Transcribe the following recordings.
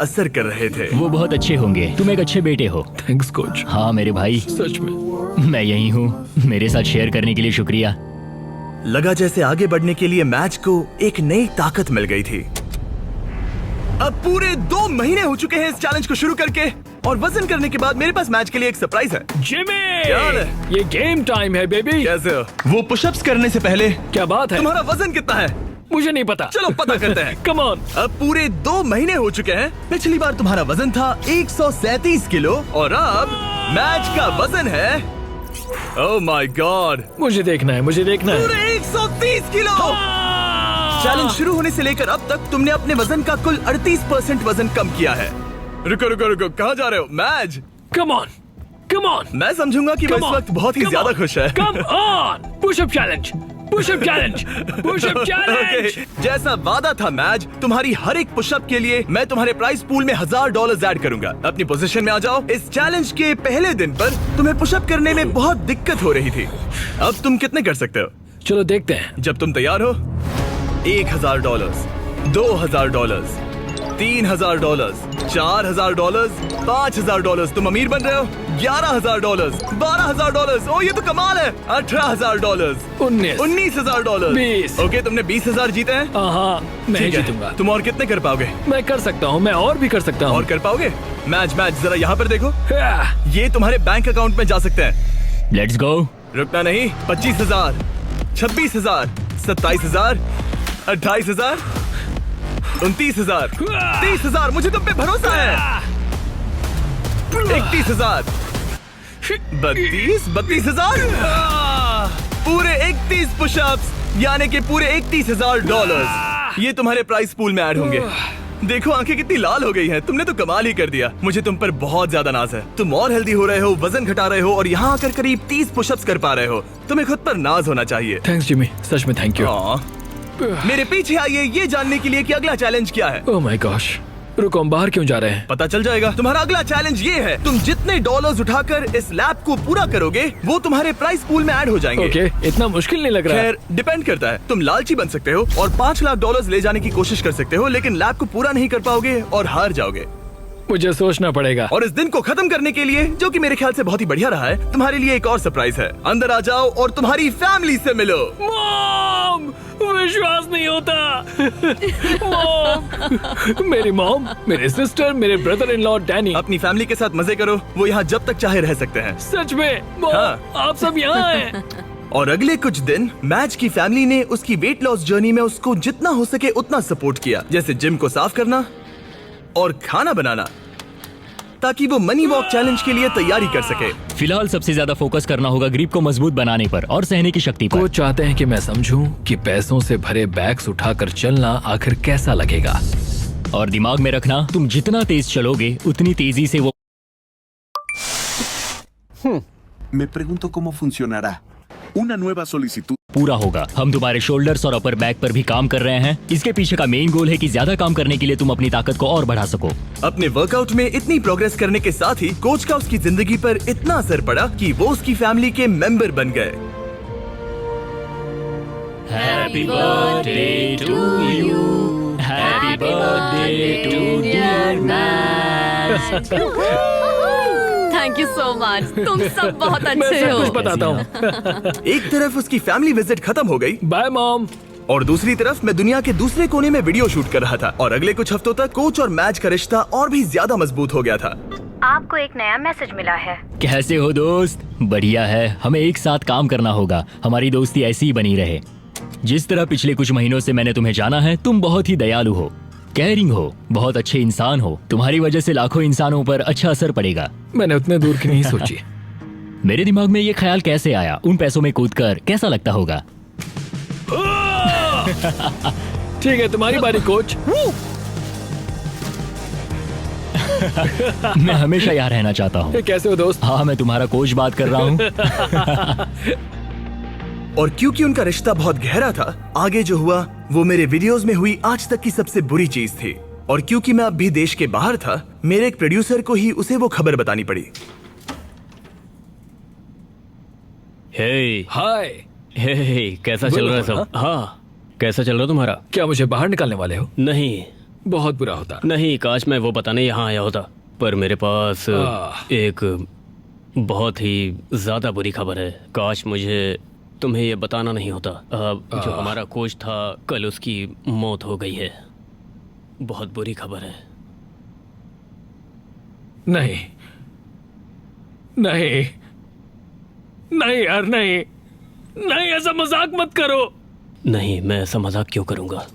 असर कर रहे थे। वो बहुत अच्छे होंगे। तुम एक अच्छे बेटे हो। Thanks coach. हाँ मेरे भाई, सच में। मैं यही हूँ। मेरे साथ शेयर करने के लिए शुक्रिया। लगा जैसे आगे बढ़ने के लिए मैच को एक नई ताकत मिल गई थी। अब पूरे 2 महीने हो चुके हैं इस चैलेंज को शुरू करके, और वजन करने के बाद मेरे पास मैच के लिए एक सरप्राइज है। जिमी, क्या हाल है? ये गेम टाइम है बेबी। कैसे हो? वो पुशअप्स करने से पहले क्या बात है? तुम्हारा वजन कितना है? मुझे नहीं पता। चलो पता करते हैं। Come on. अब पूरे 2 महीने हो चुके हैं। पिछली बार तुम्हारा वजन था 137 किलो और अब मैच का वजन है, ओह माय गॉड, मुझे देखना है, मुझे देखना है। पूरे 130 किलो। चैलेंज शुरू होने से लेकर अब तक तुमने अपने वजन का कुल 38% वजन कम किया है। रुको रुको रुको, कहाँ जा रहे हो? Match. Come on, come on. मैं समझूंगा कि वो इस वक्त बहुत ही ज्यादा खुश है। Come on, pushup challenge, pushup challenge, pushup challenge. Okay, जैसा वादा था मैच, तुम्हारी हर एक पुशअप के लिए मैं तुम्हारे प्राइस पूल में $1000 ऐड करूंगा। अपनी पोजीशन में आ जाओ। इस चैलेंज के पहले दिन पर तुम्हें पुशअप करने में बहुत दिक्कत हो रही थी। अब तुम कितने कर सकते हो? चलो देखते हैं। जब तुम तैयार हो, $1000, $2000, $3000, $4000, $5000। तुम अमीर बन रहे हो। $11000, $12000। ओ ये तो कमाल है। $18000, 19 $19000। ओके, तुमने 20000 जीते हैं। हाँ, मैं ठीक है। जीतूंगा। तुम और कितने कर पाओगे? मैं कर सकता हूँ, मैं और भी कर सकता हूँ। और कर पाओगे? मैच जरा यहाँ पर देखो। हाँ, ये तुम्हारे बैंक अकाउंट में जा सकते हैं। Let's go. रुकना नहीं। 25000, 26000, 27000, 28000, 29000, 30000। मुझे तुम पे भरोसा है। 31000, 32000। पूरे 31 पुशअप्स, यानी कि पूरे $31000 ये तुम्हारे प्राइस पूल में ऐड होंगे। देखो आंखें कितनी लाल हो गई हैं। तुमने तो कमाल ही कर दिया। मुझे तुम पर बहुत ज्यादा नाज है। तुम और हेल्दी हो रहे हो, वजन घटा रहे हो और यहाँ आकर करीब 30 पुशअप्स कर पा रहे हो। तुम्हें खुद पर नाज होना चाहिए। थैंक्स जिमी, सच में थैंक यू। मेरे पीछे आइए ये जानने के लिए कि अगला चैलेंज क्या है। ओह माय गॉश, रुको, हम बाहर क्यों जा रहे हैं? पता चल जाएगा। तुम्हारा अगला चैलेंज ये है, तुम जितने डॉलर्स उठाकर इस लैब को पूरा करोगे वो तुम्हारे प्राइस पूल में ऐड हो जाएंगे। ओके, इतना मुश्किल नहीं लग रहा है। खैर, डिपेंड करता है। तुम लालची बन सकते हो और $5 लाख ले जाने की कोशिश कर सकते हो, लेकिन लैब को पूरा नहीं कर पाओगे और हार जाओगे। मुझे सोचना पड़ेगा। और इस दिन को खत्म करने के लिए, जो कि मेरे ख्याल से बहुत ही बढ़िया रहा है, तुम्हारे लिए एक और सरप्राइज है। अंदर आ जाओ और तुम्हारी फैमिली से मिलो। मॉम, विश्वास नहीं होता। मॉम, मेरी मॉम, मेरे सिस्टर, मेरे ब्रदर इन लॉ डैनी। अपनी फैमिली के साथ मजे करो। वो यहाँ जब तक चाहे रह सकते हैं। सच में मॉम, हाँ। आप सब यहाँ हैं। और अगले कुछ दिन मैच की फैमिली ने उसकी वेट लॉस जर्नी में उसको जितना हो सके उतना सपोर्ट किया, जैसे जिम को साफ करना और खाना बनाना, ताकि वो मनी वॉक चैलेंज के लिए तैयारी कर सके। फिलहाल सबसे ज्यादा फोकस करना होगा ग्रिप को मजबूत बनाने पर और सहने की शक्ति पर। वो चाहते हैं कि मैं समझूं कि पैसों से भरे बैग्स उठाकर चलना आखिर कैसा लगेगा। और दिमाग में रखना, तुम जितना तेज चलोगे उतनी तेजी से वो Me pregunto cómo funcionará. Una nueva solicitud. पूरा होगा। हम तुम्हारे शोल्डर्स और अपर बैक पर भी काम कर रहे हैं। इसके पीछे का मेन गोल है कि ज्यादा काम करने के लिए तुम अपनी ताकत को और बढ़ा सको। अपने वर्कआउट में इतनी प्रोग्रेस करने के साथ ही कोच का उसकी जिंदगी पर इतना असर पड़ा कि वो उसकी फैमिली के मेंबर बन गए। Happy birthday to you, happy birthday to dear man. Thank you so much. तुम सब बहुत मैं अच्छे सब हो। कुछ बताता हूँ। एक तरफ उसकी फैमिली विजिट खत्म हो गई बाय मॉम। और दूसरी तरफ मैं दुनिया के दूसरे कोने में वीडियो शूट कर रहा था। और अगले कुछ हफ्तों तक कोच और मैच का रिश्ता और भी ज्यादा मजबूत हो गया था। आपको एक नया मैसेज मिला है। कैसे हो दोस्त? बढ़िया है। हमें एक साथ काम करना होगा। हमारी दोस्ती ऐसी ही बनी रहे। जिस तरह पिछले कुछ महीनों से मैंने तुम्हें जाना है, तुम बहुत ही दयालु हो, केयरिंग हो, बहुत अच्छे इंसान हो। तुम्हारी वजह से लाखों इंसानों पर अच्छा असर पड़ेगा। मैंने उतने दूर की नहीं सोची। मेरे दिमाग में ये ख्याल कैसे आया? उन पैसों में कूदकर कैसा लगता होगा? ठीक है, तुम्हारी बारी कोच। मैं हमेशा यहाँ रहना चाहता हूँ। कैसे हो दोस्त? हाँ, मैं तुम्हारा कोच बात कर रहा हूँ। और क्योंकि उनका रिश्ता बहुत गहरा था, आगे जो हुआ वो मेरे वीडियोस में हुई आज तक की सबसे बुरी चीज थी। और क्योंकि मैं अब भी देश के बाहर था, मेरे एक प्रोड्यूसर को ही उसे वो खबर बतानी पड़ी। हे हाय। हे कैसा चल रहा है सब? हाँ, कैसा चल रहा है तुम्हारा? क्या मुझे बाहर निकालने वाले हो? नहीं, बहुत बुरा होता। नहीं, काश मैं वो बताने यहाँ आया होता, पर मेरे पास एक बहुत ही ज्यादा बुरी खबर है। काश मुझे तुम्हें ये बताना नहीं होता। जो हमारा कोच था, कल उसकी मौत हो गई है। बहुत बुरी खबर है। नहीं नहीं नहीं यार, नहीं नहीं, ऐसा मजाक मत करो। नहीं, मैं ऐसा मजाक क्यों करूंगा?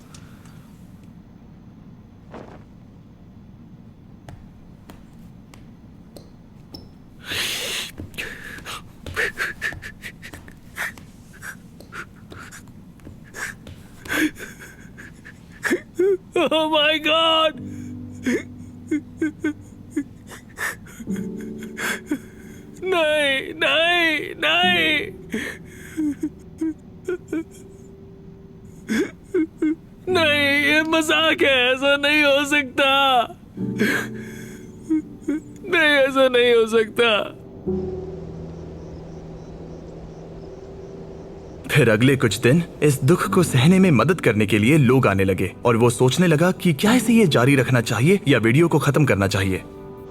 Oh my God! नहीं नहीं नहीं, नहीं, ये मजाक है, ऐसा नहीं हो सकता। नहीं, ऐसा नहीं हो सकता। फिर अगले कुछ दिन इस दुख को सहने में मदद करने के लिए लोग आने लगे और वो सोचने लगा कि क्या इसे ये जारी रखना चाहिए या वीडियो को खत्म करना चाहिए,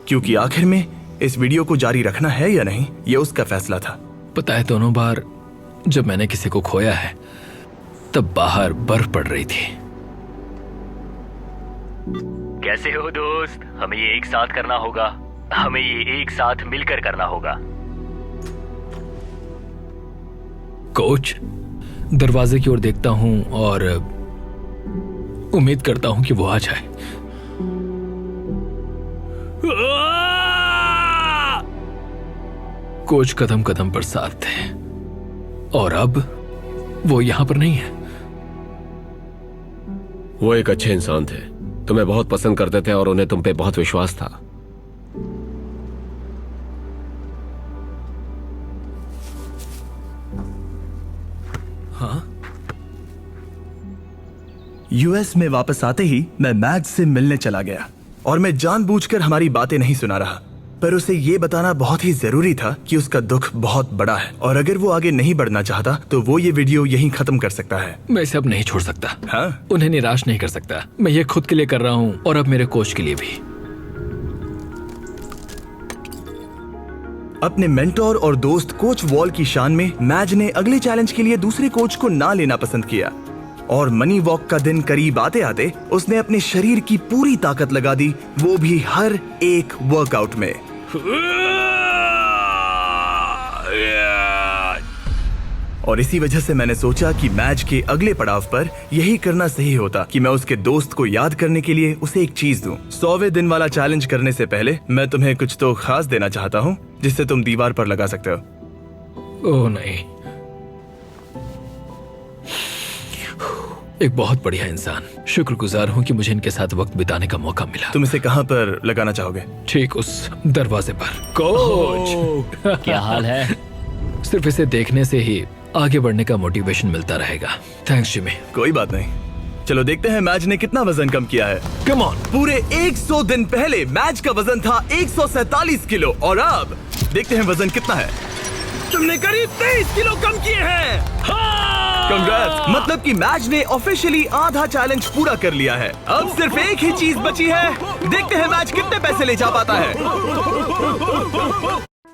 क्योंकि आखिर में इस वीडियो को जारी रखना है या नहीं ये उसका फैसला था। पता है, दोनों बार जब मैंने किसी को खोया है तब बाहर बर्फ पड़ रही थी। कैसे हो दोस्त? हमें ये एक साथ करना होगा। हमें ये एक साथ मिलकर करना होगा। कोच, दरवाजे की ओर देखता हूं और उम्मीद करता हूं कि वो आ जाए। कोच कदम कदम पर साथ थे और अब वो यहां पर नहीं है। वो एक अच्छे इंसान थे, तुम्हें बहुत पसंद करते थे और उन्हें तुम पे बहुत विश्वास था। हाँ, यूएस में वापस आते ही मैं मैज से मिलने चला गया और मैं जानबूझकर हमारी बातें नहीं सुना रहा, पर उसे ये बताना बहुत ही जरूरी था कि उसका दुख बहुत बड़ा है और अगर वो आगे नहीं बढ़ना चाहता तो वो ये वीडियो यहीं खत्म कर सकता है। मैं इसे अब नहीं छोड़ सकता। हाँ? उन्हें निराश नहीं कर सकता। मैं ये खुद के लिए कर रहा हूं और अब मेरे कोच के लिए भी। अपने मेंटोर और दोस्त कोच वॉल की शान में मैज ने अगले चैलेंज के लिए दूसरे कोच को ना लेना पसंद किया और मनी वॉक का दिन करीब आते आते उसने अपने शरीर की पूरी ताकत लगा दी, वो भी हर एक वर्कआउट में। और इसी वजह से मैंने सोचा कि मैच के अगले पड़ाव पर यही करना सही होता कि मैं उसके दोस्त को याद करने के लिए उसे एक चीज दूं। 100वें दिन वाला चैलेंज करने से पहले मैं तुम्हें कुछ तो खास देना चाहता हूँ जिससे तुम दीवार पर लगा सकते हो। ओह नहीं, एक बहुत बढ़िया इंसान। शुक्रगुजार हूँ कि मुझे इनके साथ वक्त बिताने का मौका मिला। तुम इसे कहाँ पर लगाना चाहोगे? ठीक उस दरवाजे पर। कोच, क्या हाल है? सिर्फ इसे देखने से ही आगे बढ़ने का मोटिवेशन मिलता रहेगा। Thanks Jimmy. कोई बात नहीं, चलो देखते हैं मैच ने कितना वजन कम किया है। Come on. पूरे 100 दिन पहले मैच का वजन था 147 किलो और अब देखते हैं वजन कितना है। तुमने करीब 23 किलो कम किए हैं। कंग्रेट्स, मतलब कि मैच ने ऑफिशियली आधा चैलेंज पूरा कर लिया है। अब सिर्फ एक ही चीज बची है, देखते हैं मैच कितने पैसे ले जा पाता है।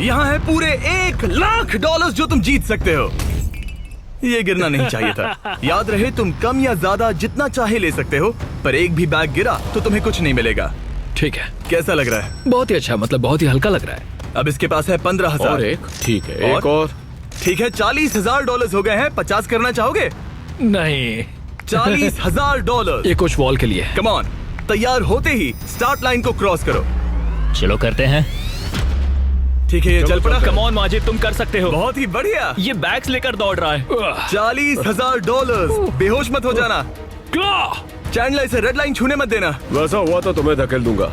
यहाँ है पूरे $1,00,000 जो तुम जीत सकते हो। ये गिरना नहीं चाहिए था। याद रहे, तुम कम या ज्यादा जितना चाहे ले सकते हो, पर एक भी बैग गिरा तो तुम्हें कुछ नहीं मिलेगा। ठीक है। कैसा लग रहा है? बहुत ही अच्छा, मतलब बहुत ही हल्का लग रहा है। अब इसके पास है 15,000। और एक, ठीक है, एक और। ठीक है, $40,000 हो गए हैं। 50 करना चाहोगे? नहीं, $40,000। ये कुछ वॉल के लिए। कम ऑन, तैयार होते ही स्टार्ट लाइन को क्रॉस करो। चलो करते हैं। ठीक है, ये चल पड़ा। कम ऑन माजिद, तुम कर सकते हो। बहुत ही बढ़िया। ये बैग्स लेकर दौड़ रहा है। $40,000। बेहोश मत हो जाना। चैंडलर, इसे रेड लाइन छूने मत देना। वैसा हुआ तो तुम्हें धकेल दूंगा।